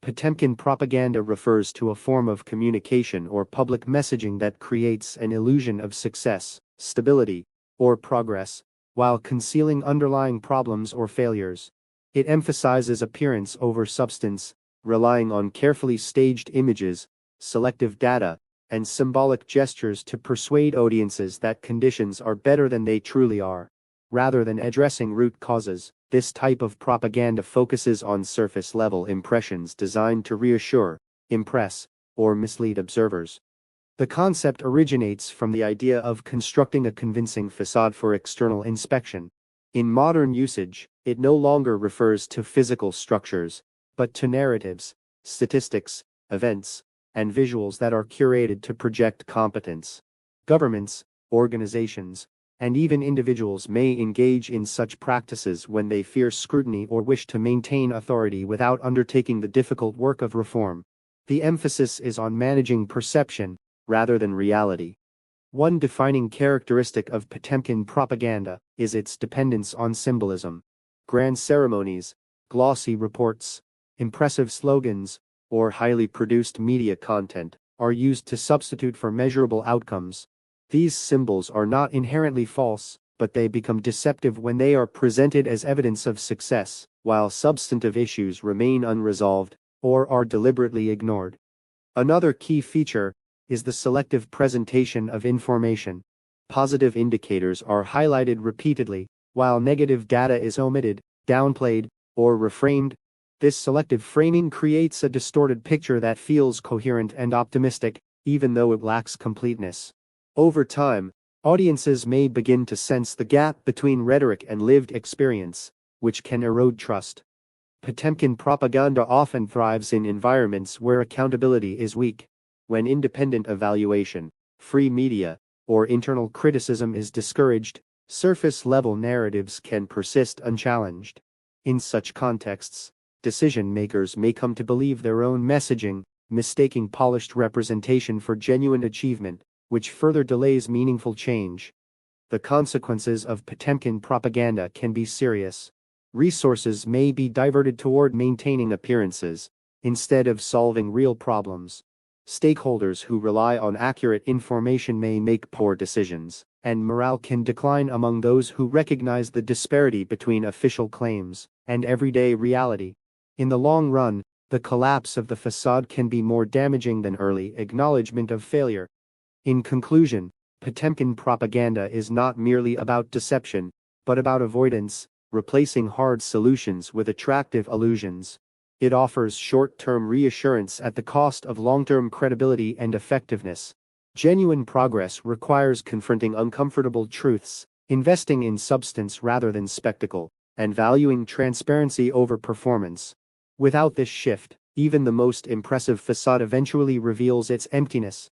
Potemkin propaganda refers to a form of communication or public messaging that creates an illusion of success, stability, or progress, while concealing underlying problems or failures. It emphasizes appearance over substance, relying on carefully staged images, selective data, and symbolic gestures to persuade audiences that conditions are better than they truly are. Rather than addressing root causes, this type of propaganda focuses on surface-level impressions designed to reassure, impress, or mislead observers. The concept originates from the idea of constructing a convincing facade for external inspection. In modern usage, it no longer refers to physical structures, but to narratives, statistics, events, and visuals that are curated to project competence. Governments, organizations, and even individuals may engage in such practices when they fear scrutiny or wish to maintain authority without undertaking the difficult work of reform. The emphasis is on managing perception, rather than reality. One defining characteristic of Potemkin propaganda is its dependence on symbolism. Grand ceremonies, glossy reports, impressive slogans, or highly produced media content are used to substitute for measurable outcomes. These symbols are not inherently false, but they become deceptive when they are presented as evidence of success, while substantive issues remain unresolved or are deliberately ignored. Another key feature is the selective presentation of information. Positive indicators are highlighted repeatedly, while negative data is omitted, downplayed, or reframed. This selective framing creates a distorted picture that feels coherent and optimistic, even though it lacks completeness. Over time, audiences may begin to sense the gap between rhetoric and lived experience, which can erode trust. Potemkin propaganda often thrives in environments where accountability is weak. When independent evaluation, free media, or internal criticism is discouraged, surface-level narratives can persist unchallenged. In such contexts, decision-makers may come to believe their own messaging, mistaking polished representation for genuine achievement, which further delays meaningful change. The consequences of Potemkin propaganda can be serious. Resources may be diverted toward maintaining appearances, instead of solving real problems. Stakeholders who rely on accurate information may make poor decisions, and morale can decline among those who recognize the disparity between official claims and everyday reality. In the long run, the collapse of the facade can be more damaging than early acknowledgement of failure. In conclusion, Potemkin propaganda is not merely about deception, but about avoidance, replacing hard solutions with attractive illusions. It offers short-term reassurance at the cost of long-term credibility and effectiveness. Genuine progress requires confronting uncomfortable truths, investing in substance rather than spectacle, and valuing transparency over performance. Without this shift, even the most impressive facade eventually reveals its emptiness.